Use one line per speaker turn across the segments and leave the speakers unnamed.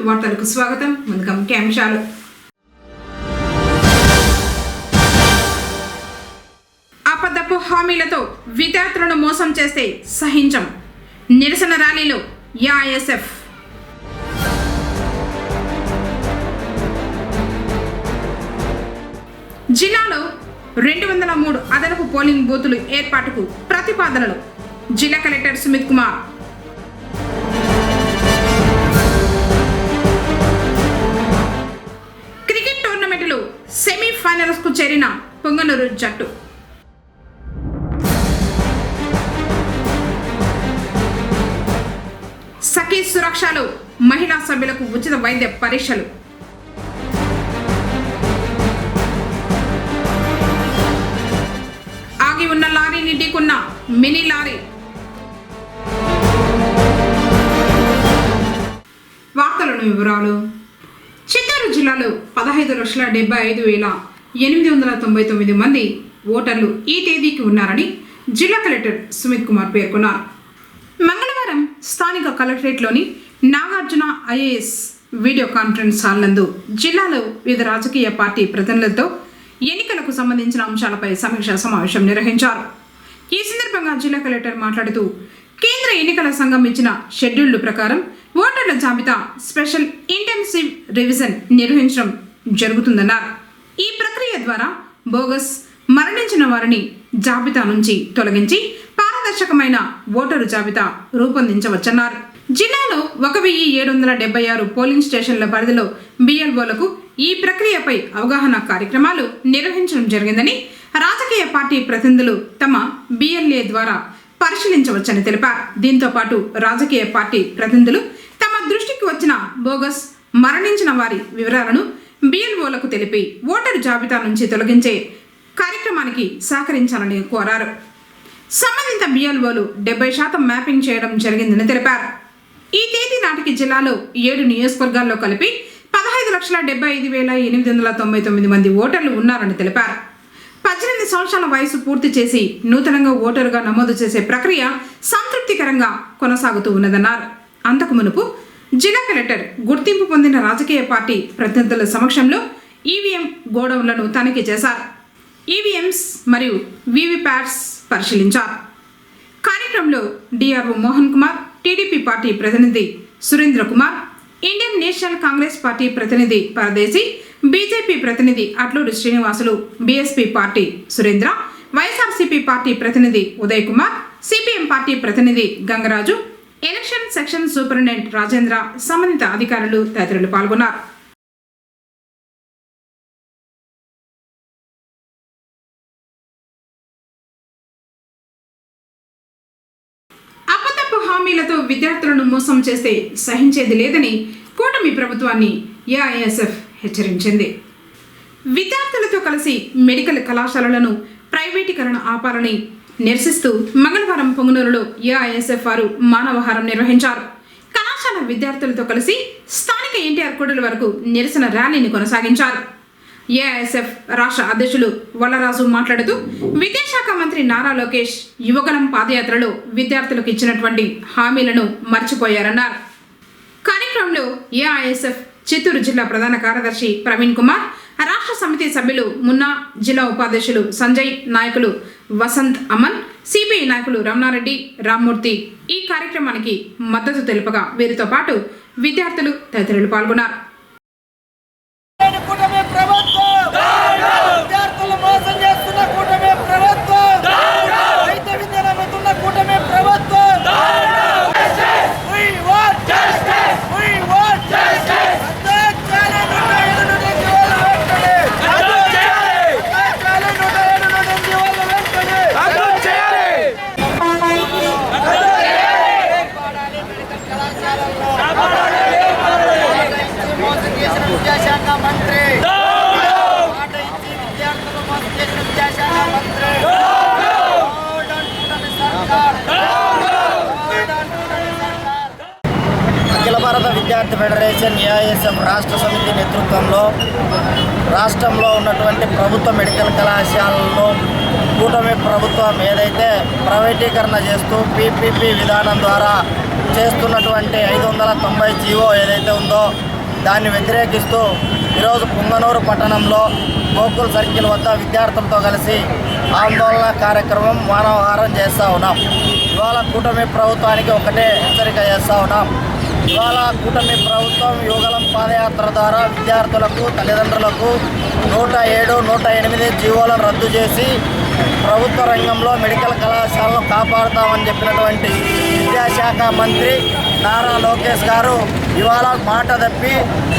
వార్తలకు స్వాగతం. ముందుగా ముఖ్య అంశాలు. అబద్ధపు హామీలతో విద్యార్థులను మోసం చేస్తే సహించం. నిరసన ర్యాలీలో ఏఐఎస్ఎఫ్. జిల్లాలో 203 అదనపు పోలింగ్ బూతులు ఏర్పాటుకు ప్రతిపాదనలు. జిల్లా కలెక్టర్ సుమిత్ కుమార్. క్రికెట్ టోర్నమెంట్లో సెమీఫైనల్స్ కు చేరిన పొంగనూరు జట్టు. సఖీ సురక్షలో మహిళా సభ్యులకు ఉచిత వైద్య పరీక్షలు. ఆగి ఉన్న లారీని ఢీకొన్న మినీ లారీ. వార్తలను వివరాలు. చిత్తూరు జిల్లాలో 15,75,899 మంది ఓటర్లు ఈ తేదీకి ఉన్నారని జిల్లా కలెక్టర్ సుమిత్ కుమార్ పేర్కొన్నారు. మంగళవారం స్థానిక కలెక్టరేట్లోని Nagarjuna IAS video conference hall నందు జిల్లాలో వివిధ రాజకీయ పార్టీ ప్రతినిధులతో ఎన్నికలకు సంబంధించిన అంశాలపై సమీక్షా సమావేశం నిర్వహించారు. ఈ సందర్భంగా జిల్లా కలెక్టర్ మాట్లాడుతూ కేంద్ర ఎన్నికల సంఘం ఇచ్చిన షెడ్యూల్ ప్రకారం ఓటర్ల జాబితా స్పెషల్ ఇంటెన్సివ్ రివిజన్ నిర్వహించడం జరుగుతుందన్నారు. ఈ ప్రక్రియ ద్వారా బోగస్ మరణించిన వారిని జాబితా నుంచి తొలగించి పారదర్శకమైన ఓటరు జాబితా రూపొందించవచ్చన్నారు. జిల్లాలో 1,776 పోలింగ్ స్టేషన్ల పరిధిలో బిఎల్ఓలకు ఈ ప్రక్రియపై అవగాహన కార్యక్రమాలు నిర్వహించడం జరిగిందని, రాజకీయ పార్టీ ప్రతినిధులు తమ బిఎల్ఏ ద్వారా పరిశీలించవచ్చని తెలిపారు. దీంతో పాటు రాజకీయ పార్టీ ప్రతినిధులు తమ దృష్టికి వచ్చిన బోగస్ మరణించిన వారి వివరాలను బిఎల్ఓలకు తెలిపి ఓటరు జాబితా నుంచి తొలగించే కార్యక్రమానికి సహకరించాలని కోరారు. సంబంధిత బిఎల్ఓలు 70% మ్యాపింగ్ చేయడం జరిగిందని తెలిపారు. ఈ తేదీ నాటికి జిల్లాలో 7 నియోజకవర్గాల్లో కలిపి 15,75,899 మంది ఓటర్లు ఉన్నారని తెలిపారు. 18 సంవత్సరాల వయసు పూర్తి చేసి నూతనంగా ఓటరుగా నమోదు చేసే ప్రక్రియ సంతృప్తికరంగా కొనసాగుతూ ఉన్నదన్నారు. అంతకు మునుపు జిల్లా కలెక్టర్ గుర్తింపు పొందిన రాజకీయ పార్టీ ప్రతినిధుల సమక్షంలో ఈవీఎం గోడౌన్లను తనిఖీ చేశారు. ఈవీఎంస్ మరియు వీవీప్యాట్స్ పరిశీలించారు. కార్యక్రమంలో DRO Mohan Kumar, TDP party ప్రతినిధి Surendra Kumar, Indian National Congress party ప్రతినిధి పరదేశి, బీజేపీ ప్రతినిధి Atluri Srinivasulu, BSP party Surendra, YSRCP party ప్రతినిధి ఉదయ్ కుమార్, సిపిఎం పార్టీ ప్రతినిధి Gangaraju, election section superintendent Rajendra, సంబంధిత అధికారులు తదితరులు పాల్గొన్నారు. అబద్ధపు హామీలతో విద్యార్థులను మోసం చేస్తే సహించేది లేదని కూటమి ప్రభుత్వాన్ని ఏఐఎస్ఎఫ్ హెచ్చరించింది. విద్యార్థులతో కలిసి మెడికల్ కళాశాలలను ప్రైవేటీకరణ ఆపాలని నిరసిస్తూ మంగళవారం పొంగనూరులో ఏఐఎస్ఎఫ్ వారు మానవహారం నిర్వహించారు. కళాశాల విద్యార్థులతో కలిసి స్థానిక ఎన్టీఆర్ కూడలి వరకు నిరసన ర్యాలీని కొనసాగించారు. ఏఐఎస్ఎఫ్ రాష్ట్ర అధ్యక్షులు వల్లరాజు మాట్లాడుతూ విద్యాశాఖ మంత్రి నారా లోకేష్ యువగలం పాదయాత్రలో విద్యార్థులకు ఇచ్చినటువంటి హామీలను మర్చిపోయారన్నారు. కార్యక్రమంలో ఏఐఎస్ఎఫ్ చిత్తూరు జిల్లా ప్రధాన కార్యదర్శి ప్రవీణ్ కుమార్, రాష్ట్ర సమితి సభ్యులు మున్నా, జిల్లా ఉపాధ్యక్షులు సంజయ్, నాయకులు వసంత్ అమన్, సిపిఐ నాయకులు రమణారెడ్డి, రామ్మూర్తి ఈ కార్యక్రమానికి మద్దతు తెలుపగా వీరితో పాటు విద్యార్థులు తదితరులు పాల్గొన్నారు.
అఖిల భారత విద్యార్థి ఫెడరేషన్ ఏఐఎస్ఎఫ్ రాష్ట్ర సమితి నేతృత్వంలో రాష్ట్రంలో ఉన్నటువంటి ప్రభుత్వ మెడికల్ కళాశాలల్లో కూటమి ప్రభుత్వం ఏదైతే ప్రైవేటీకరణ చేస్తూ పీపీపీ విధానం ద్వారా చేస్తున్నటువంటి 590 జీవో ఏదైతే ఉందో దాన్ని వ్యతిరేకిస్తూ ఈరోజు పుంగనూరు పట్టణంలో గోకుల్ సర్కిల్ వద్ద విద్యార్థులతో కలిసి ఆందోళన కార్యక్రమం మానవహారం చేస్తూ ఉన్నాం. ఇవాళ కూటమి ప్రభుత్వానికి ఒకటే హెచ్చరిక చేస్తూ ఉన్నాం. ఇవాళ కూటమి ప్రభుత్వం యువగలం పాదయాత్ర ద్వారా విద్యార్థులకు తల్లిదండ్రులకు 107, 108 జీవోలను రద్దు చేసి ప్రభుత్వ రంగంలో మెడికల్ కళాశాలను కాపాడుతామని చెప్పినటువంటి విద్యాశాఖ మంత్రి నారా లోకేష్ గారు ఇవాళ మాట తప్పి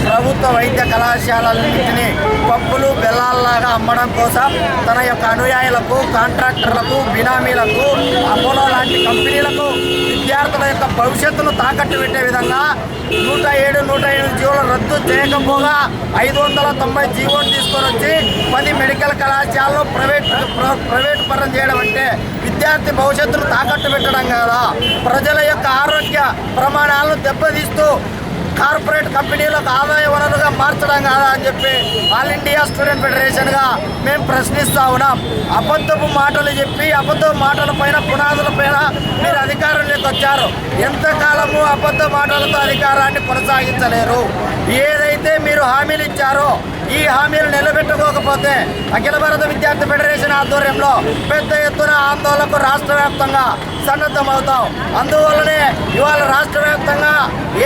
ప్రభుత్వ వైద్య కళాశాలన్నింటినీ పప్పులు బెల్లాల్లాగా అమ్మడం కోసం తన యొక్క అనుయాయులకు, కాంట్రాక్టర్లకు, బినామీలకు, అపోలో లాంటి కంపెనీలకు విద్యార్థుల యొక్క భవిష్యత్తును తాకట్టు పెట్టే విధంగా 107, 108 జీవోలు రద్దు చేయకపోగా 590 జీవోలు తీసుకొని వచ్చి 10 మెడికల్ కళాశాలను ప్రైవేట్ పరం చేయడం అంటే విద్యార్థి భవిష్యత్తును తాకట్టు పెట్టడం కదా, ప్రజల యొక్క ఆరోగ్య ప్రమాణాలను దెబ్బతీస్తూ కార్పొరేట్ కంపెనీలకు ఆదాయ వనరుగా మార్చడం కాదా అని చెప్పి ఆల్ ఇండియా స్టూడెంట్ ఫెడరేషన్గా మేము ప్రశ్నిస్తూ ఉన్నాం. అబద్ధపు మాటలు చెప్పి అబద్ధపు మాటలపైన పునాదులపైన మీరు అధికారంలోకి వచ్చారు. ఎంతకాలము అబద్ధ మాటలతో అధికారాన్ని కొనసాగించలేరు. ఏదైతే మీరు హామీలు ఇచ్చారో ఈ హామీలు నిలబెట్టుకోకపోతే అఖిల భారత విద్యార్థి ఫెడరేషన్ ఆధ్వర్యంలో పెద్ద ఎత్తున ఆందోళనకు రాష్ట్ర వ్యాప్తంగా సన్నద్ధమవుతాం. అందువల్లనే ఇవాళ రాష్ట్ర వ్యాప్తంగా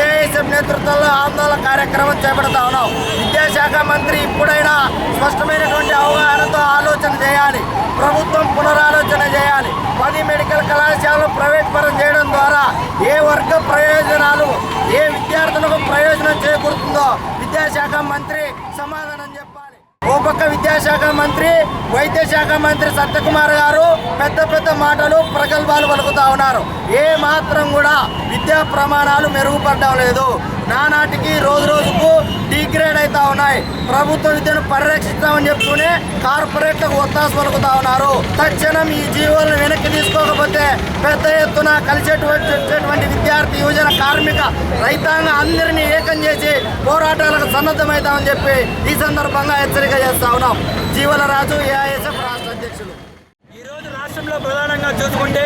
ఏఐఎస్ఎఫ్ నేతృత్వంలో ఆందోళన కార్యక్రమం చేపడతా ఉన్నాం. విద్యాశాఖ మంత్రి ఇప్పుడైనా స్పష్టమైనటువంటి అవగాహనతో ఆలోచన చేయాలి. ప్రభుత్వం పునరాలోచన చేయాలి. 10 మెడికల్ కళాశాలను ప్రైవేట్ పరం చేయడం ద్వారా ఏ వర్గ ప్రయోజనాలు, ఏ విద్యార్థులకు ప్రయోజనం చేకూరుతుందో విద్యాశాఖ మంత్రి సమాధానం చెప్పాలి. ఓ పక్క విద్యాశాఖ మంత్రి, వైద్య శాఖ మంత్రి సత్యకుమార్ గారు పెద్ద మాటలు, ప్రగల్భాలు పలుకుతా ఉన్నారు. ఏ మాత్రం కూడా విద్యా ప్రమాణాలు మెరుగుపడడం లేదు. నానాటికి రోజుకు డిగ్రేడ్ అవుతా ఉన్నాయి. ప్రభుత్వ విద్యను పరిరక్షిస్తామని చెప్తూనే కార్పొరేట్లకు ఒత్తాసు పలుకుతా ఉన్నారు. తక్షణం ఈ జీవోలను వెనక్కి తీసుకోకపోతే పెద్ద ఎత్తున కలిసేటువంటి విద్యార్థి, యువజన, కార్మిక, రైతాంగ అందరినీ ఏకం చేసి పోరాటాలకు సన్నద్ధమవుతామని చెప్పి ఈ సందర్భంగా హెచ్చరిక చేస్తా ఉన్నాం. జీవల రాజు, ఏఐఎస్ఎఫ్ రాష్ట్ర అధ్యక్షులు.
ఈరోజు రాష్ట్రంలో ప్రధానంగా చూసుకుంటే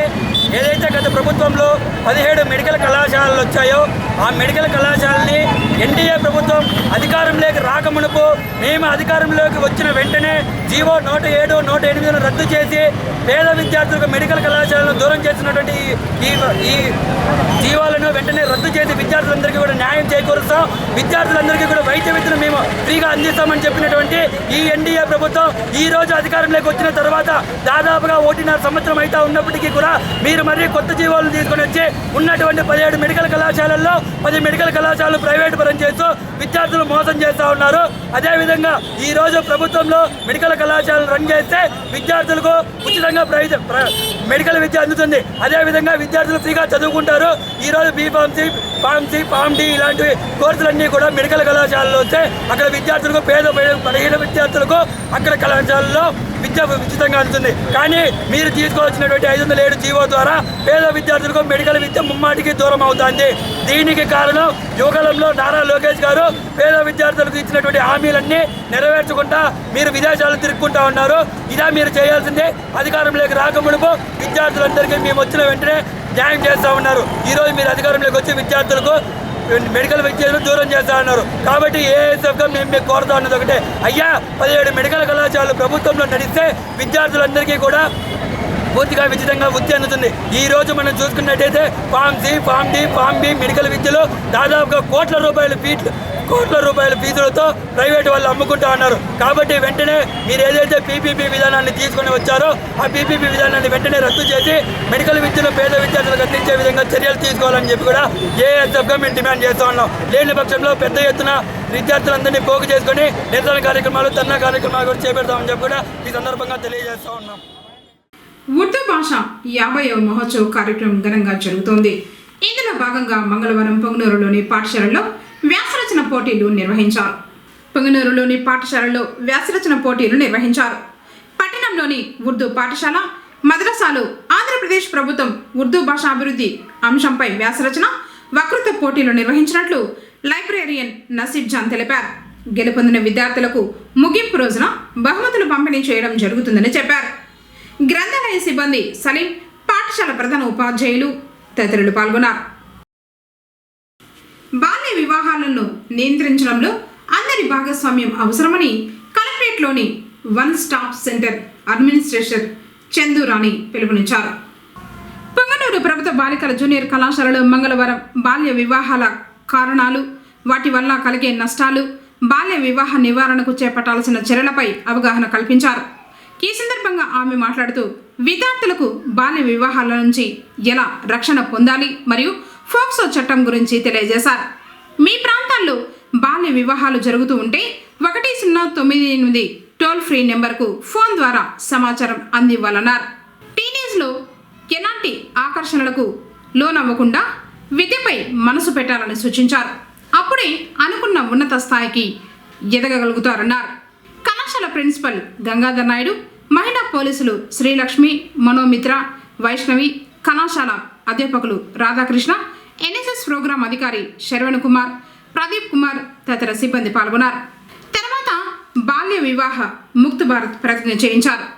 ఏదైతే గత ప్రభుత్వంలో 17 మెడికల్ కళాశాలలు వచ్చాయో ఆ మెడికల్ కళాశాలని ఎన్డీఏ ప్రభుత్వం అధికారంలోకి రాకమునుపు మేము అధికారంలోకి వచ్చిన వెంటనే జీవో 107, 108 రద్దు చేసి పేద విద్యార్థులకు మెడికల్ కళాశాలను దూరం చేసినటువంటి ఈ జీవాలను వెంటనే రద్దు చేసి విద్యార్థులందరికీ కూడా న్యాయం చేకూరుస్తాం. విద్యార్థులందరికీ కూడా వైద్య విద్యను మేము ఫ్రీగా అందిస్తామని చెప్పినటువంటి ఈ ఎన్డీఏ ప్రభుత్వం ఈ రోజు అధికారంలోకి వచ్చిన తర్వాత దాదాపుగా 1.5 సంవత్సరం అయితే ఉన్నప్పటికీ కూడా మీరు మరీ కొత్త జీవోలను తీసుకొని వచ్చి ఉన్నటువంటి 17 మెడికల్ కళాశాలల్లో 10 మెడికల్ కళాశాలలు ప్రైవేట్ పరం చేస్తూ విద్యార్థులు మోసం చేస్తూ ఉన్నారు. అదేవిధంగా ఈ రోజు ప్రభుత్వంలో మెడికల్ కళాశాలను రన్ చేస్తే విద్యార్థులకు ఉచితంగా మెడికల్ విద్య అందుతుంది. అదేవిధంగా విద్యార్థులు ఫ్రీగా చదువుకుంటారు. ఈరోజు బీఫార్మసీ, ఫార్మ్ డి ఇలాంటి కోర్సులన్నీ కూడా మెడికల్ కళాశాలలో వస్తే అక్కడ విద్యార్థులకు బలహీన విద్యార్థులకు అక్కడ కళాశాలలో విద్య ఉచితంగా అందుతుంది. కానీ మీరు తీసుకోవాల్సినటువంటి 507 జీవో ద్వారా పేద విద్యార్థులకు మెడికల్ విద్య ముమ్మాటికి దూరం అవుతుంది. దీనికి కారణం యువకాలంలో నారా లోకేష్ గారు పేద విద్యార్థులకు ఇచ్చినటువంటి హామీలన్నీ నెరవేర్చకుండా మీరు విదేశాలు తిరుక్కుంటా ఉన్నారు. ఇదా మీరు చేయాల్సిందే. అధికారంలోకి రాకమునుపు విద్యార్థులందరికీ మేము వచ్చిన వెంటనే న్యాయం చేస్తూ ఉన్నారు. ఈరోజు మీరు అధికారంలోకి వచ్చి విద్యార్థులకు మెడికల్ విద్యను దూరం చేస్తా ఉన్నారు. కాబట్టి ఏఎస్ఎఫ్గా మేము కోరుతా ఉన్నది ఒకటే, అయ్యా 17 మెడికల్ కళాశాలలు ప్రభుత్వంలో నడిస్తే విద్యార్థులందరికీ కూడా పూర్తిగా ఉచితంగా విద్య అందుతుంది. ఈ రోజు మనం చూసుకున్నట్టయితే pharm D, pharm B medical విద్యలో దాదాపుగా కోట్ల రూపాయల ఫీజులతో ప్రైవేట్ వాళ్ళు అమ్ముకుంటా ఉన్నారు. కాబట్టి వెంటనే మీరు ఏదైతే పీపీపీ విధానాన్ని తీసుకొని వచ్చారో ఆ పీపీపీ విధానాన్ని వెంటనే రద్దు చేసి మెడికల్ విద్యను పేద విద్యార్థులకు అందించే విధంగా చర్యలు తీసుకోవాలని చెప్పి కూడా ఏఎస్ఎఫ్గా మేము డిమాండ్ చేస్తూ ఉన్నాం. లేని పక్షంలో పెద్ద ఎత్తున విద్యార్థులందరినీ పోగు చేసుకుని నిరసన కార్యక్రమాలు, ధర్నా కార్యక్రమాలు కూడా చేపడతామని చెప్పి కూడా ఈ సందర్భంగా తెలియజేస్తూ ఉన్నాం.
ఉర్దూ భాష 50వ మహోత్సవ్ కార్యక్రమం ఘనంగా జరుగుతోంది. ఇందులో భాగంగా మంగళవారం పొంగనూరులోని పాఠశాలలో వ్యాసరచన పోటీలు నిర్వహించారు. పట్టణంలోని ఉర్దూ పాఠశాల, మద్రసాలు ఆంధ్రప్రదేశ్ ప్రభుత్వం ఉర్దూ భాష అభివృద్ధి అంశంపై వ్యాసరచన, వక్తృత్వ పోటీలు నిర్వహించినట్లు లైబ్రేరియన్ నసీబ్ జాన్ తెలిపారు. గెలుపొందిన విద్యార్థులకు ముగింపు రోజున బహుమతులు పంపిణీ చేయడం జరుగుతుందని చెప్పారు. గ్రంథాలయ సిబ్బంది సలీం, పాఠశాల ప్రధాన ఉపాధ్యాయులు తదితరులు పాల్గొన్నారు. బాల్య వివాహాలను నియంత్రించడంలో అందరి భాగస్వామ్యం అవసరమని కలెక్టరేట్లోని వన్ స్టాప్ సెంటర్ అడ్మినిస్ట్రేటర్ చందూరాణి పిలుపునిచ్చారు. పొంగనూరు ప్రభుత్వ బాలికల జూనియర్ కళాశాలలో మంగళవారం బాల్య వివాహాల కారణాలు, వాటి వల్ల కలిగే నష్టాలు, బాల్య వివాహ నివారణకు చేపట్టాల్సిన చర్యలపై అవగాహన కల్పించారు. ఈ సందర్భంగా ఆమె మాట్లాడుతూ విద్యార్థులకు బాల్య వివాహాల నుంచి ఎలా రక్షణ పొందాలి మరియు ఫోక్సో చట్టం గురించి తెలియజేశారు. మీ ప్రాంతాల్లో బాల్య వివాహాలు జరుగుతూ ఉంటే 1098 టోల్ ఫ్రీ నెంబర్కు ఫోన్ ద్వారా సమాచారం అందివ్వాలన్నారు. టీనేజ్లో ఎలాంటి ఆకర్షణలకు లోనవ్వకుండా విద్యపై మనసు పెట్టాలని సూచించారు. అప్పుడే అనుకున్న ఉన్నత స్థాయికి ఎదగగలుగుతారన్నారు. కళాశాల ప్రిన్సిపల్ గంగాధర్ నాయుడు, మహిళా పోలీసులు శ్రీలక్ష్మి, మనోమిత్ర, వైష్ణవి, కళాశాల అధ్యాపకులు రాధాకృష్ణ, ఎన్ఎస్ఎస్ ప్రోగ్రాం అధికారి శరవణ్ కుమార్, ప్రదీప్ కుమార్ తదితర సిబ్బంది పాల్గొన్నారు. తర్వాత బాల్య వివాహ ముక్త్ భారత్ ప్రతిజ్ఞ చేయించారు.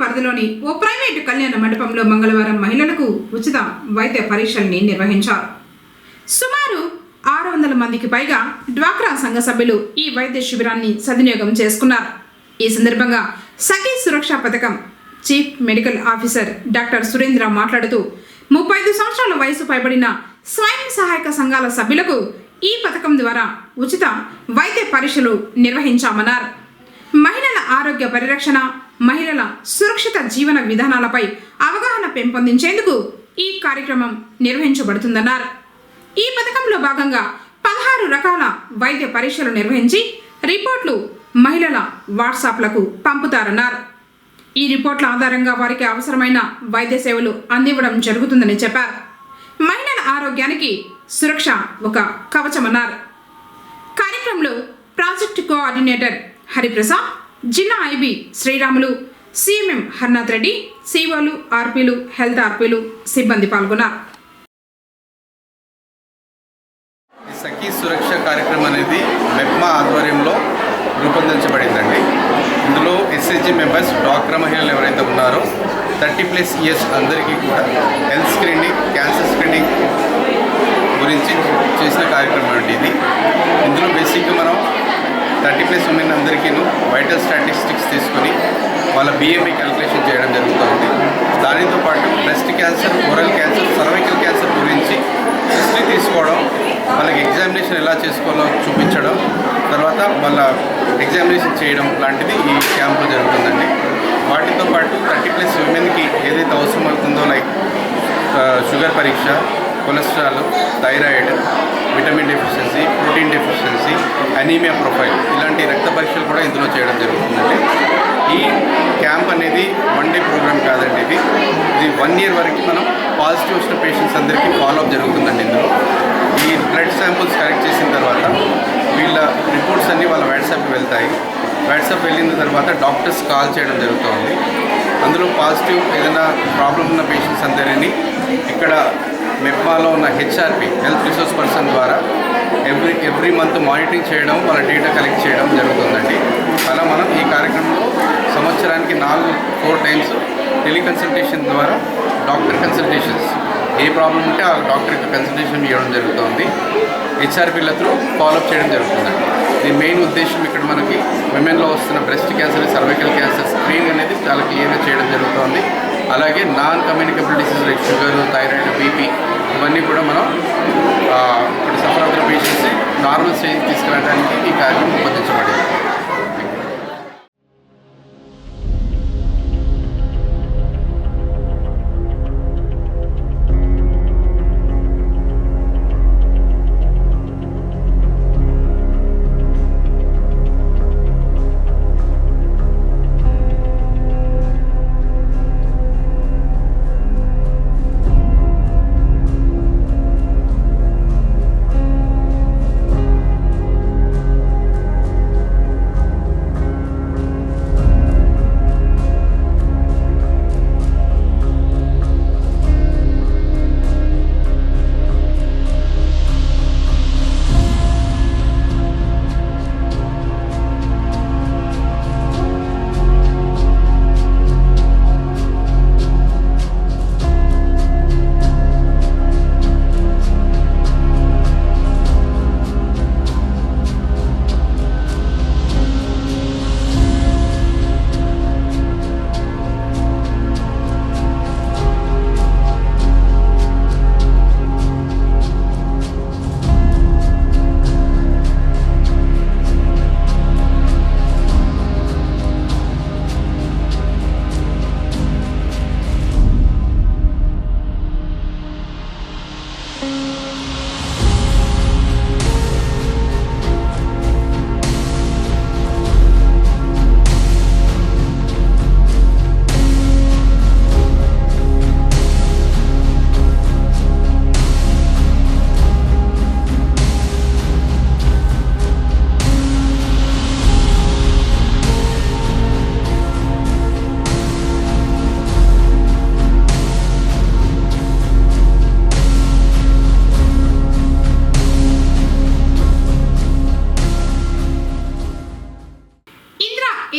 పరిధిలోని ఓ ప్రైవేటు కళ్యాణ మండపంలో మంగళవారం మహిళలకు ఉచిత వైద్య పరీక్షల్ని నిర్వహించారు. సుమారు 600 మందికి పైగా డ్వాక్రా సంఘ సభ్యులు ఈ వైద్య శిబిరాన్ని సద్వినియోగం చేసుకున్నారు. ఈ సందర్భంగా సఖీ సురక్ష పథకం chief medical officer doctor Surendra మాట్లాడుతూ 35 సంవత్సరాల వయసు పైబడిన స్వయం సహాయక సంఘాల సభ్యులకు ఈ పథకం ద్వారా ఉచిత వైద్య పరీక్షలు నిర్వహించామన్నారు. మహిళల ఆరోగ్య పరిరక్షణ, మహిళల సురక్షిత జీవన విధానాలపై అవగాహన పెంపొందించేందుకు ఈ కార్యక్రమం నిర్వహించబడుతుందన్నారు. ఈ పథకంలో భాగంగా 16 రకాల వైద్య పరీక్షలు నిర్వహించి రిపోర్ట్లు మహిళల వాట్సాప్లకు పంపుతారన్నారు. ఈ రిపోర్ట్ల ఆధారంగా వారికి అవసరమైన వైద్య సేవలు అందివ్వడం జరుగుతుందని చెప్పారు. మహిళల ఆరోగ్యానికి సురక్ష ఒక కవచమన్నారు. కార్యక్రమంలో ప్రాజెక్ట్ కోఆర్డినేటర్ హరిప్రసాద్, జిల్లా ఐబీ శ్రీరాములు, సిఎంఎం హర్నాథ్ రెడ్డి, సిఓలు, ఆర్పీలు, హెల్త్ ఆర్పీలు సిబ్బంది పాల్గొన్నారు.
సఖీ సురక్ష కార్యక్రమం అనేది మెప్మా ఆధ్వర్యంలో రూపొందించబడిందండి. ఇందులో ఎస్హెచ్జి మెంబర్స్, డ్వాక్రా మహిళలు ఎవరైతే ఉన్నారో 30+ ఇయర్స్ అందరికీ కూడా హెల్త్ స్క్రీనింగ్, క్యాన్సర్ స్క్రీనింగ్ గురించి చేసిన కార్యక్రమం అండి ఇది. ఇందులో బేసిక్గా మనం 30+ ఉమెన్ అందరికీ వైటల్ స్టాటిస్టిక్స్ తీసుకొని వాళ్ళ BMI క్యాలిక్యులేషన్ చేయడం జరుగుతుంది. దానితో పాటు breast cancer, oral cancer, cervical cancer గురించి హిస్టరీ తీసుకోవడం, వాళ్ళకి ఎగ్జామినేషన్ ఎలా చేసుకోవాలో చూపించడం, తర్వాత వాళ్ళ ఎగ్జామినేషన్ చేయడం లాంటిది ఈ క్యాంప్లో జరుగుతుందండి. వాటితో పాటు 30+ ఉమెన్కి ఏదైతే అవసరం అవుతుందో లైక్ షుగర్ పరీక్ష, cholesterol, thyroid, vitamin deficiency, protein deficiency, anaemia profile ఇలాంటి రక్త పరీక్షలు కూడా ఇందులో చేయడం జరుగుతుందండి. ఈ క్యాంప్ అనేది 1 డే ప్రోగ్రామ్ కాదండి, ఇది 1 year వరకు మనం పాజిటివ్ వచ్చిన పేషెంట్స్ అందరికీ ఫాలోఅప్ జరుగుతుందండి. ఇందులో ఈ బ్లడ్ శాంపుల్స్ కలెక్ట్ చేసిన తర్వాత వీళ్ళ రిపోర్ట్స్ అన్నీ వాళ్ళ వాట్సాప్కి వెళ్తాయి. వాట్సాప్ వెళ్ళిన తర్వాత డాక్టర్స్ కాల్ చేయడం జరుగుతుంది. అందులో పాజిటివ్ ఏదైనా ప్రాబ్లం ఉన్న పేషెంట్స్ అందరినీ ఇక్కడ మెప్మాలో ఉన్న హెచ్ఆర్పి హెల్త్ రిసోర్స్ పర్సన్ ద్వారా ఎవ్రీ మంత్ మానిటరింగ్ చేయడం, వాళ్ళ డేటా కలెక్ట్ చేయడం జరుగుతుందండి. అలా మనం ఈ కార్యక్రమంలో సంవత్సరానికి 4 times టెలికన్సల్టేషన్ ద్వారా డాక్టర్ కన్సల్టేషన్స్, ఏ ప్రాబ్లం ఉంటే ఆ డాక్టర్ యొక్క కన్సల్టేషన్ ఇవ్వడం జరుగుతుంది. హెచ్ఆర్పీల త్రూ ఫాలోఅప్ చేయడం జరుగుతుందండి. దీని మెయిన్ ఉద్దేశం ఇక్కడ మనకి విమెన్లో వస్తున్న breast cancer, cervical cancer screening అనేది చాలా క్లియర్గా చేయడం జరుగుతుంది. అలాగే non communicable disease like sugar, thyroid, BP ఇవన్నీ కూడా మనం ఇప్పుడు సఫర్ అవుతున్న పేషెంట్స్ని నార్మల్ స్టేజ్కి తీసుకురావడానికి ఈ కార్యక్రమం రూపొందించబడింది.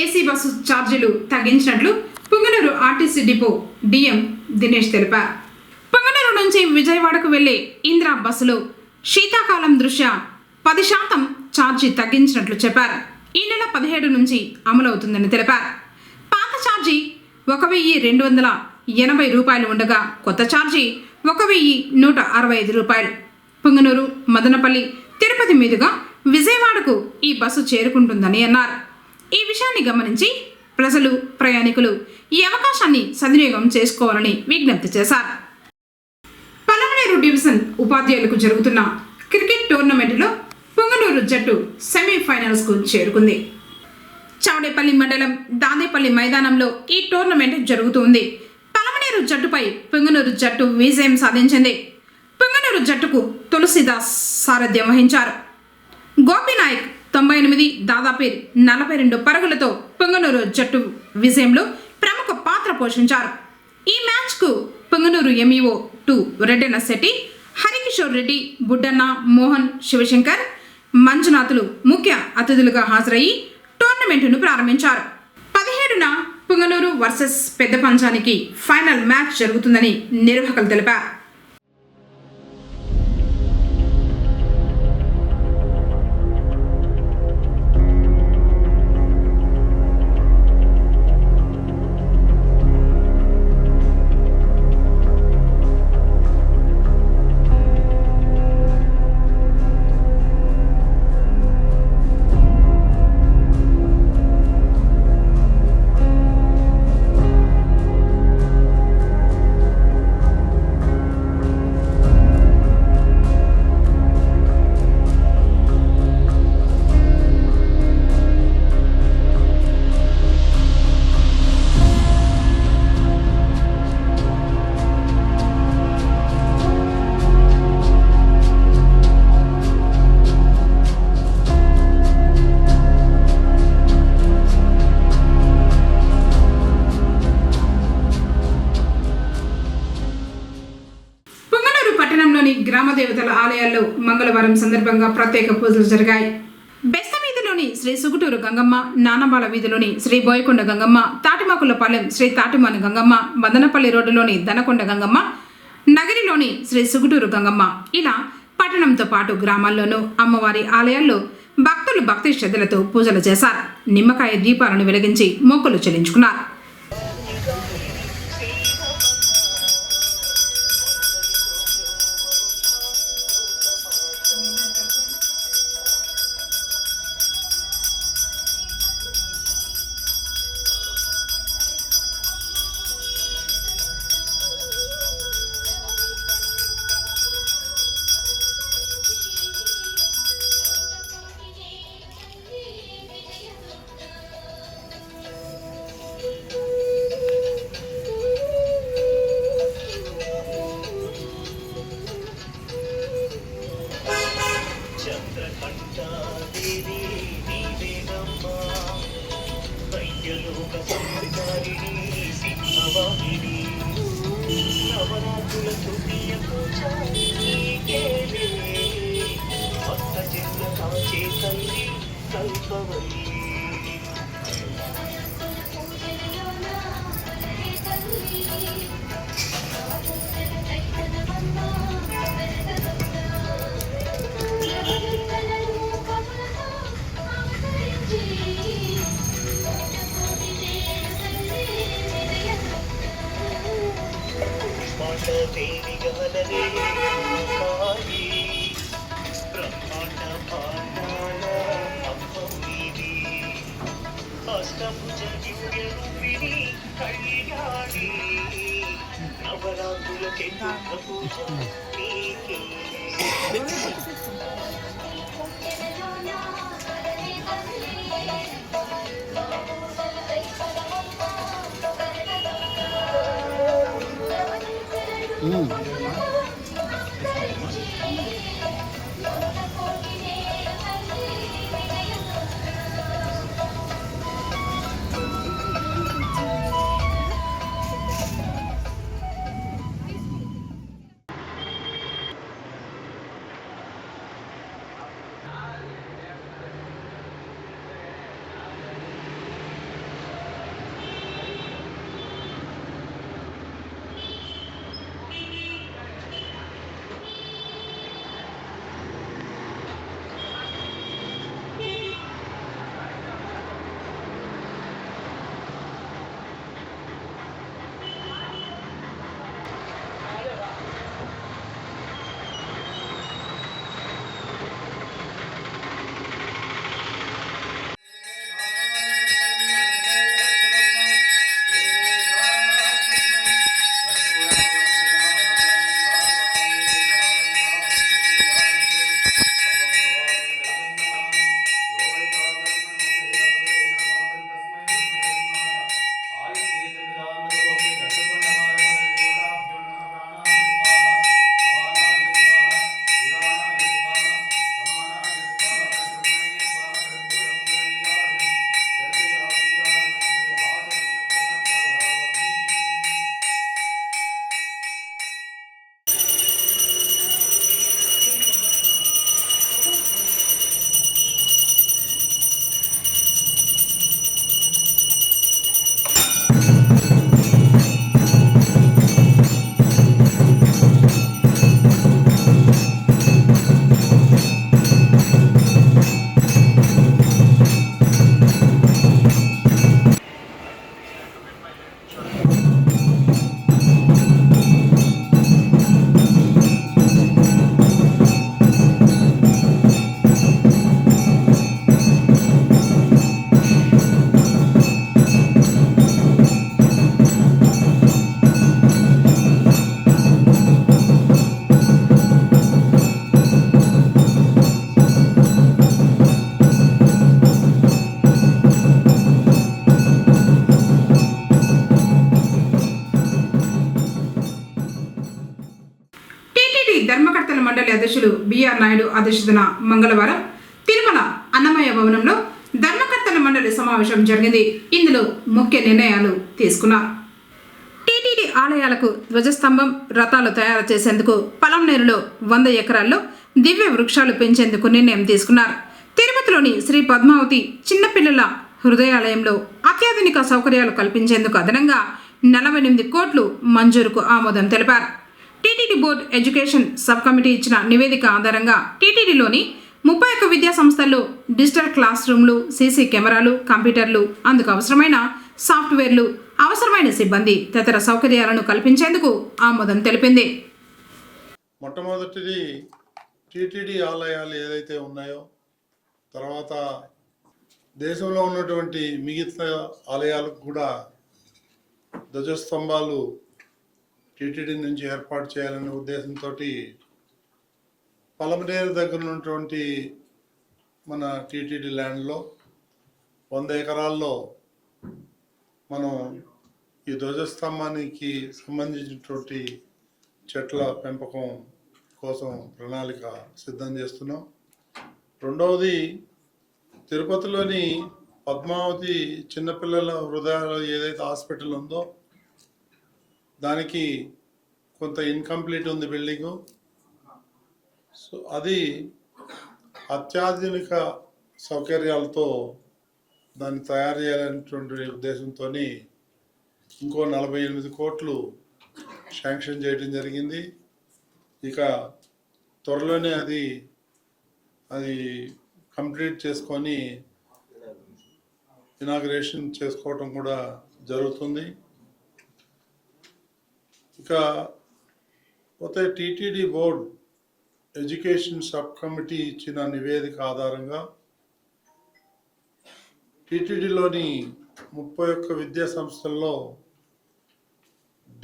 ఏసీ బస్సు ఛార్జీలు తగ్గించినట్లు Punganur RTC depot DM Dinesh తెలిపారు. పుంగనూరు నుంచి విజయవాడకు వెళ్లే ఇందిరా బస్సులో శీతాకాలం దృష్ట్యా 10% ఛార్జీ తగ్గించినట్లు చెప్పారు. ఈ నెల 17 నుంచి అమలవుతుందని తెలిపారు. పాత ఛార్జీ 1,280 రూపాయలు ఉండగా కొత్త ఛార్జీ 1,165 రూపాయలు. పుంగనూరు, మదనపల్లి, తిరుపతి మీదుగా విజయవాడకు ఈ బస్సు చేరుకుంటుందని అన్నారు. ఈ విషయాన్ని గమనించి ప్రజలు, ప్రయాణికులు ఈ అవకాశాన్ని సద్వినియోగం చేసుకోవాలని విజ్ఞప్తి చేశారు. పలమనేరు డివిజన్ ఉపాధ్యాయులకు జరుగుతున్న క్రికెట్ టోర్నమెంటులో పుంగనూరు జట్టు సెమీఫైనల్స్కు చేరుకుంది. చౌడేపల్లి మండలం దాదేపల్లి మైదానంలో ఈ టోర్నమెంట్ జరుగుతుంది. పలమనేరు జట్టుపై పుంగనూరు జట్టు విజయం సాధించింది. పుంగనూరు జట్టుకు తులసిదాస్ సారథ్యం వహించారు. గోపినాయక్ 98, దాదాపీర్ 42 పరుగులతో పుంగనూరు జట్టు విజయంలో ప్రముఖ పాత్ర పోషించారు. ఈ మ్యాచ్కు పుంగనూరు ఎంఈఓ 2 రెడ్డన్న శెట్టి, హరికిషోర్ రెడ్డి, బుడ్డన్న, మోహన్, శివశంకర్, మంజునాథులు ముఖ్య అతిథులుగా హాజరయ్యి టోర్నమెంటును ప్రారంభించారు. 17న పుంగనూరు వర్సెస్ పెద్ద పంచానికి ఫైనల్ మ్యాచ్ జరుగుతుందని నిర్వాహకులు తెలిపారు. పట్టణంలోని గ్రామ దేవతల ఆలయాల్లో మంగళవారం సందర్భంగా ప్రత్యేక పూజలు జరిగాయి. బెస్త వీధిలోని శ్రీ సుగుటూరు గంగమ్మ, నానబాల వీధిలోని శ్రీ బోయకొండ గంగమ్మ, తాటిమాకులపాలెం శ్రీ తాటిమాని గంగమ్మ, మదనపల్లి రోడ్డులోని దనకొండ గంగమ్మ, నగరిలోని శ్రీ సుగుటూరు గంగమ్మ, ఇలా పట్టణంతో పాటు గ్రామాల్లోనూ అమ్మవారి ఆలయాల్లో భక్తులు భక్తి శ్రద్ధలతో పూజలు చేశారు. నిమ్మకాయ దీపాలను వెలిగించి మొక్కులు చెల్లించుకున్నారు. ధర్మకర్తల మండలి అధ్యక్షులు బిఆర్ నాయుడు అధ్యక్షతన మంగళవారం తిరుమల అన్నమయ్య భవనంలో ధర్మకర్తల మండలి సమావేశం జరిగింది. ఇందులో ముఖ్య నిర్ణయాలు తీసుకున్నారు. టీటీడీ ఆలయాలకు ధ్వజస్తంభం రథాలు తయారు చేసేందుకు పలంనేరులో 100 ఎకరాల్లో దివ్య వృక్షాలు పెంచేందుకు నిర్ణయం తీసుకున్నారు. తిరుపతిలోని శ్రీ పద్మావతి చిన్నపిల్లల హృదయాలయంలో అత్యాధునిక సౌకర్యాలు కల్పించేందుకు అదనంగా 48 కోట్లు మంజూరుకు ఆమోదం తెలిపారు. TTD board education sub committee ఇచ్చిన నివేదిక ఆధారంగా టీటీడీలోని 31 విద్యా సంస్థల్లో డిజిటల్ క్లాస్ రూమ్లు, సీసీ కెమెరాలు, కంప్యూటర్లు, అందుకు అవసరమైన సాఫ్ట్వేర్లు, అవసరమైన సిబ్బంది తదితర సౌకర్యాలను కల్పించేందుకు ఆమోదం తెలిపింది.
మొట్టమొదటిది టీటీడీ ఆలయాలు ఏదైతే ఉన్నాయో, తర్వాత దేశంలో ఉన్నటువంటి మిగతా ఆలయాలకు కూడా ధ్వజస్తంభాలు టీటీడీ నుంచి ఏర్పాటు చేయాలనే ఉద్దేశంతో పలమనేరు దగ్గర ఉన్నటువంటి మన టీటీడీ ల్యాండ్లో 100 ఎకరాల్లో మనం ఈ ధ్వజస్తంభానికి సంబంధించినటువంటి చెట్ల పెంపకం కోసం ప్రణాళిక సిద్ధం చేస్తున్నాం. రెండవది, తిరుపతిలోని పద్మావతి చిన్నపిల్లల హృదయాలు ఏదైతే హాస్పిటల్ ఉందో దానికి కొంత ఇన్కంప్లీట్ ఉంది బిల్డింగు. సో అది అత్యాధునిక సౌకర్యాలతో దాన్ని తయారు చేయాలనేటువంటి ఉద్దేశంతో ఇంకో 48 కోట్లు శాంక్షన్ చేయడం జరిగింది. ఇక త్వరలోనే అది కంప్లీట్ చేసుకొని ఇనాగ్రేషన్ చేసుకోవటం కూడా జరుగుతుంది. ఇక పోతే TTD board education sub committee ఇచ్చిన నివేదిక ఆధారంగా టీటీడీలోని 31 విద్యా సంస్థల్లో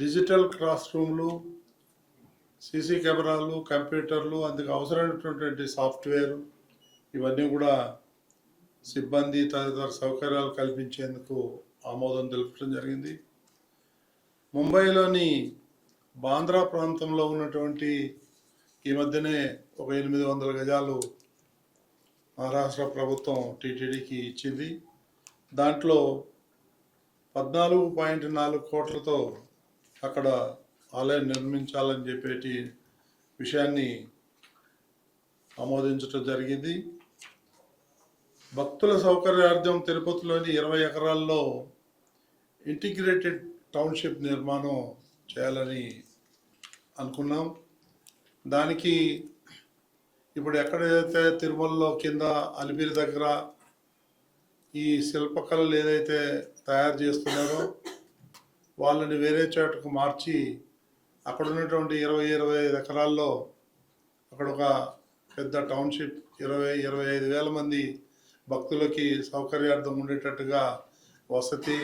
డిజిటల్ క్లాస్ రూమ్లు, సీసీ కెమెరాలు, కంప్యూటర్లు, అందుకు అవసరమైనటువంటి సాఫ్ట్వేర్, ఇవన్నీ కూడా సిబ్బంది తదితర సౌకర్యాలు కల్పించేందుకు ఆమోదం తెలపడం జరిగింది. ముంబైలోని బాంద్రా ప్రాంతంలో ఉన్నటువంటి ఈ మధ్యనే ఒక 800 గజాలు మహారాష్ట్ర ప్రభుత్వం టీటీడీకి ఇచ్చింది. దాంట్లో 14.4 కోట్లతో అక్కడ ఆలయం నిర్మించాలని చెప్పేటి విషయాన్ని ఆమోదించడం జరిగింది. భక్తుల సౌకర్యార్థం తిరుపతిలోని 20 ఎకరాల్లో ఇంటిగ్రేటెడ్ టౌన్షిప్ నిర్మాణం చేయాలని అనుకున్నాం. దానికి ఇప్పుడు ఎక్కడైతే తిరుమలలో కింద అలిపిరి దగ్గర ఈ శిల్పకళలు ఏదైతే తయారు చేస్తున్నారో వాళ్ళని వేరే చోటకు మార్చి అక్కడ ఉన్నటువంటి 20-25 ఎకరాల్లో అక్కడ ఒక పెద్ద టౌన్షిప్ 20-25 వేల మంది భక్తులకి సౌకర్యార్థం ఉండేటట్టుగా వసతి,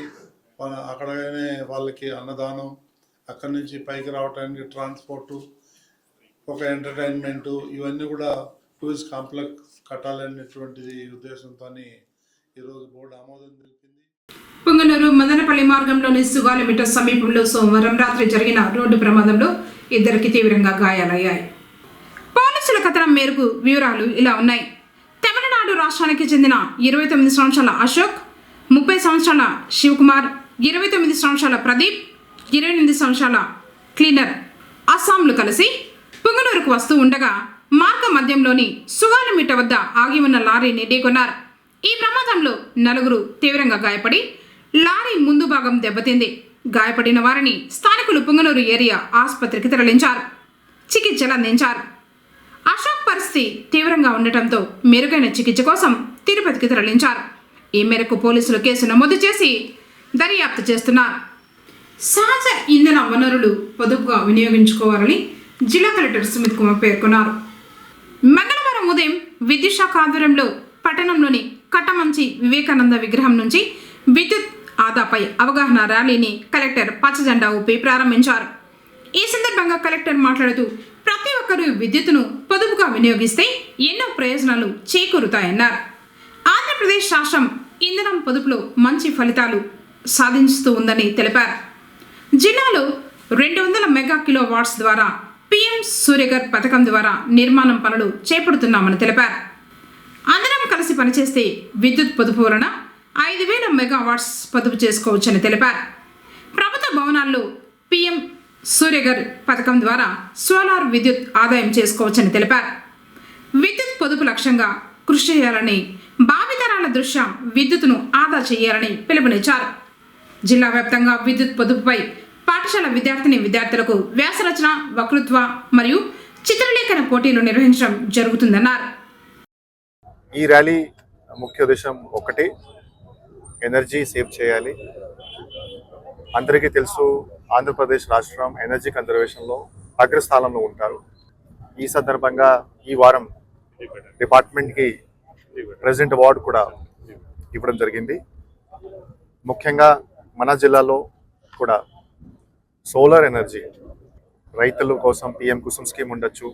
అక్కడనే వాళ్ళకి అన్నదానం, అక్కడి నుంచి పైకి రావడానికి ట్రాన్స్పోర్టు, ఒక ఎంటర్టైన్మెంటు, ఇవన్నీ కూడా టూరిస్ట్ కాంప్లెక్స్ కట్టాలనేటువంటిది ఉద్దేశంతో ఈరోజు బోర్డు ఆమోదం తెలిపింది.
పుంగనూరు మదనపల్లి మార్గంలోని సుగాలిమిట సమీపంలో సోమవారం రాత్రి జరిగిన రోడ్డు ప్రమాదంలో 2 తీవ్రంగా గాయాలయ్యాయి. పోలీసుల కథనం మేరకు వివరాలు ఇలా ఉన్నాయి. తమిళనాడు రాష్ట్రానికి చెందిన 29 సంవత్సరాల అశోక్, 30 సంవత్సరాల శివకుమార్, 29 సంవత్సరాల ప్రదీప్, 28 సంవత్సరాల క్లీనర్ అస్సాంలు కలిసి పుంగనూరుకు వస్తూ ఉండగా మార్గ మధ్యంలోని సుగాలిమిట వద్ద ఆగి ఉన్న లారీని ఢీకొన్నారు. ఈ ప్రమాదంలో 4 తీవ్రంగా గాయపడి లారీ ముందు భాగం దెబ్బతింది. గాయపడిన వారిని స్థానికులు పుంగనూరు ఏరియా ఆసుపత్రికి తరలించారు, చికిత్సలు అందించారు. అశోక్ పరిస్థితి తీవ్రంగా ఉండటంతో మెరుగైన చికిత్స కోసం తిరుపతికి తరలించారు. ఈ మేరకు పోలీసులు కేసు నమోదు చేసి దర్యాప్తు చేస్తున్నారు. సహజ ఇంధన వనరులు పొదుపుగా వినియోగించుకోవాలని జిల్లా కలెక్టర్ సుమిత్ కుమార్ పేర్కొన్నారు. మంగళవారం ఉదయం విద్యుత్ శాఖ ఆధ్వర్యంలో పట్టణంలోని కట్టమంచి వివేకానంద విగ్రహం నుంచి విద్యుత్ ఆదాపై అవగాహన ర్యాలీని కలెక్టర్ పచ్చజెండా ఊపి ప్రారంభించారు. ఈ సందర్భంగా కలెక్టర్ మాట్లాడుతూ ప్రతి ఒక్కరూ విద్యుత్తును పొదుపుగా వినియోగిస్తే ఎన్నో ప్రయోజనాలు చేకూరుతాయన్నారు. ఆంధ్రప్రదేశ్ రాష్ట్రం ఇంధనం పొదుపులో మంచి ఫలితాలు సాధిస్తూ ఉందని తెలిపారు. జిల్లాలో 200 మెగా కిలోవాట్స్ ద్వారా PM సూర్యగర్ పథకం ద్వారా నిర్మాణం పనులు చేపడుతున్నామని తెలిపారు. అందరం కలిసి పనిచేస్తే విద్యుత్ పొదుపు వలన 5,000 మెగావాట్స్ పొదుపు చేసుకోవచ్చని తెలిపారు. ప్రభుత్వ భవనాల్లో పీఎం సూర్యఘర్ పథకం ద్వారా సోలార్ విద్యుత్ ఆదాయం చేసుకోవచ్చని తెలిపారు. విద్యుత్ పొదుపు లక్ష్యంగా కృషి చేయాలని, భావితరాల దృష్ట్యా విద్యుత్తును ఆదా చేయాలని పిలుపునిచ్చారు. జిల్లా వ్యాప్తంగా విద్యుత్ పొదుపుపై పాఠశాల విద్యార్థులకు వ్యాసరచన, వక్తృత్వ మరియు చిత్రలేఖన పోటీలు నిర్వహించడం జరుగుతుందన్నారు.
ఈ ర్యాలీ ముఖ్య ఉద్దేశం ఒకటి, ఎనర్జీ సేవ్ చేయాలి. అందరికీ తెలుసు, ఆంధ్రప్రదేశ్ రాష్ట్రం ఎనర్జీ కన్జర్వేషన్లో అగ్రస్థానంలో ఉంటారు. ఈ సందర్భంగా ఈ వారం డిపార్ట్మెంట్కి ప్రెసిడెంట్ అవార్డు కూడా ఇవ్వడం జరిగింది. ముఖ్యంగా మన జిల్లాలో కూడా సోలార్ ఎనర్జీ రైతుల కోసం పిఎం కుసుమ్ స్కీమ్ ఉండొచ్చు,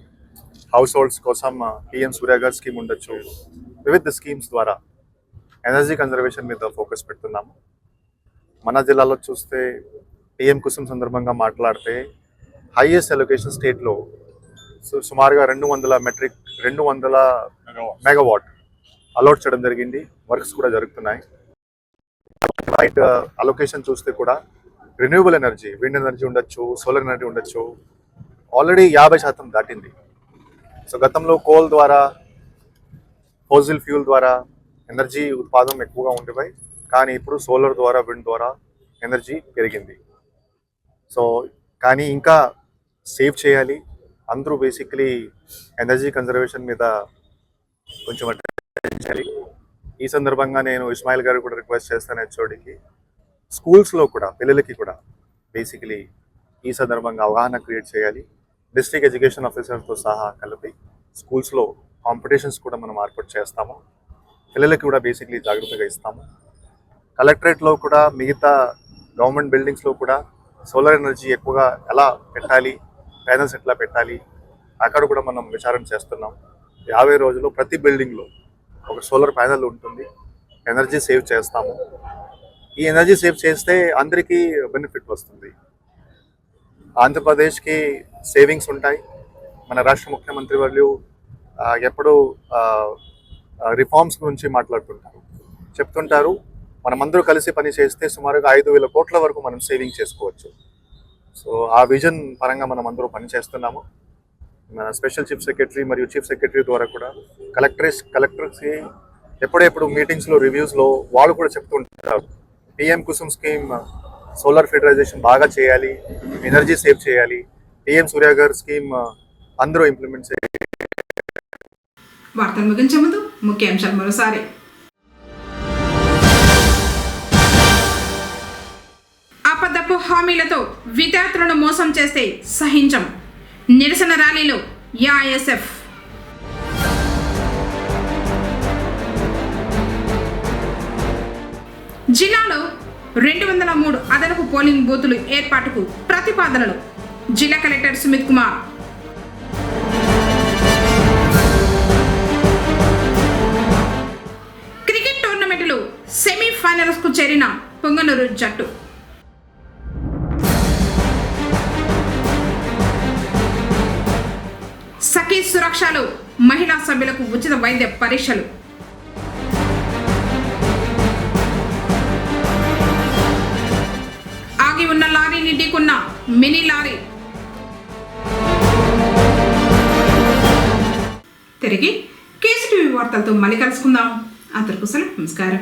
హౌస్ హోల్డ్స్ కోసం పిఎం సూర్యఘర్ స్కీమ్ ఉండొచ్చు. వివిధ స్కీమ్స్ ద్వారా ఎనర్జీ కన్జర్వేషన్ మీద ఫోకస్ పెడుతున్నాము. మన జిల్లాలో చూస్తే పిఎం కుసుమ్ సందర్భంగా మాట్లాడితే హైయెస్ట్ అలొకేషన్ స్టేట్లో సుమారుగా 200 మెగావాట్ అలాట్ చేయడం జరిగింది. వర్క్స్ కూడా జరుగుతున్నాయి. రైట్ అలొకేషన్ చూస్తే కూడా రిన్యూవబుల్ ఎనర్జీ, విండ్ ఎనర్జీ ఉండొచ్చు, సోలార్ ఎనర్జీ ఉండొచ్చు, ఆల్రెడీ 50% దాటింది. సో గతంలో కోల్ ద్వారా, ఫోజిల్ ఫ్యూల్ ద్వారా ఎనర్జీ ఉత్పాదనం ఎక్కువగా ఉండేవి, కానీ ఇప్పుడు సోలార్ ద్వారా, విండ్ ద్వారా ఎనర్జీ పెరిగింది. సో కానీ ఇంకా సేవ్ చేయాలి. అందరూ బేసిక్లీ ఎనర్జీ కన్జర్వేషన్ మీద కొంచెం అటెన్షన్ చేయాలి. ఈ సందర్భంగా నేను ఇస్మాయిల్ గారు కూడా రిక్వెస్ట్ చేస్తాను, హెచ్ఓడికి స్కూల్స్లో కూడా పిల్లలకి కూడా బేసికలీ ఈ సందర్భంగా అవగాహన క్రియేట్ చేయాలి. డిస్ట్రిక్ట్ ఎడ్యుకేషన్ ఆఫీసర్తో సహా కలిపి స్కూల్స్లో కాంపిటీషన్స్ కూడా మనం ఏర్పాటు చేస్తాము. పిల్లలకి కూడా బేసిక్లీ జాగ్రత్తగా ఇస్తాము. కలెక్టరేట్లో కూడా, మిగతా గవర్నమెంట్ బిల్డింగ్స్లో కూడా సోలార్ ఎనర్జీ ఎక్కువగా ఎలా పెట్టాలి, ప్యానల్స్ ఎట్లా పెట్టాలి, అక్కడ కూడా మనం విచారణ చేస్తున్నాం. 50 రోజుల్లో ప్రతి బిల్డింగ్లో ఒక సోలార్ ప్యానెల్ ఉంటుంది. ఎనర్జీ సేవ్ చేస్తాము. ఈ ఎనర్జీ సేవ్ చేస్తే అందరికీ బెనిఫిట్ వస్తుంది. ఆంధ్రప్రదేశ్కి సేవింగ్స్ ఉంటాయి. మన రాష్ట్ర ముఖ్యమంత్రి వాళ్ళు ఎప్పుడూ రిఫార్మ్స్ గురించి మాట్లాడుతుంటారు, చెప్తుంటారు. మనమందరూ కలిసి పని చేస్తే సుమారుగా 5,000 కోట్ల వరకు మనం సేవింగ్ చేసుకోవచ్చు. సో ఆ విజన్ పరంగా మనం అందరూ పనిచేస్తున్నాము. మన స్పెషల్ చీఫ్ సెక్రటరీ మరియు చీఫ్ సెక్రటరీ ద్వారా కూడా కలెక్టర్స్కి ఎప్పుడెప్పుడు మీటింగ్స్లో, రివ్యూస్లో వాళ్ళు కూడా చెప్తుంటారు, పిఎం కుసుమ్ స్కీమ్ సోలార్ ఫెడరైజేషన్ బాగా చేయాలి, ఎనర్జీ సేవ్ చేయాలి, పిఎం సూర్యఘర్ స్కీమ్ అందరూ ఇంప్లిమెంట్ చేయాలి.
వార్తలు ముగించే ముందు ముఖ్యాంశాలు మరోసారి. అబద్ధపు హామీలతో విద్యార్థులను మోసం చేస్తే సహించం. నిరసన ర్యాలీలో ఏఐఎస్ఎఫ్. జిల్లాలో 203 అదనపు పోలింగ్ బూతులు ఏర్పాటుకు ప్రతిపాదనలు. జిల్లా కలెక్టర్ సుమిత్ కుమార్. క్రికెట్ టోర్నమెంట్లో సెమీఫైనల్స్కు చేరిన పొంగనూరు జట్టు. సఖీ సురక్షలో మహిళా సభ్యులకు ఉచిత వైద్య పరీక్షలు. ఆగి ఉన్న లారీని ఢీకొన్న మినీ లారీ. తిరిగి కేసీటీవీ వార్తలతో మళ్ళీ కలుసుకుందాం. అందరికీ నమస్కారం.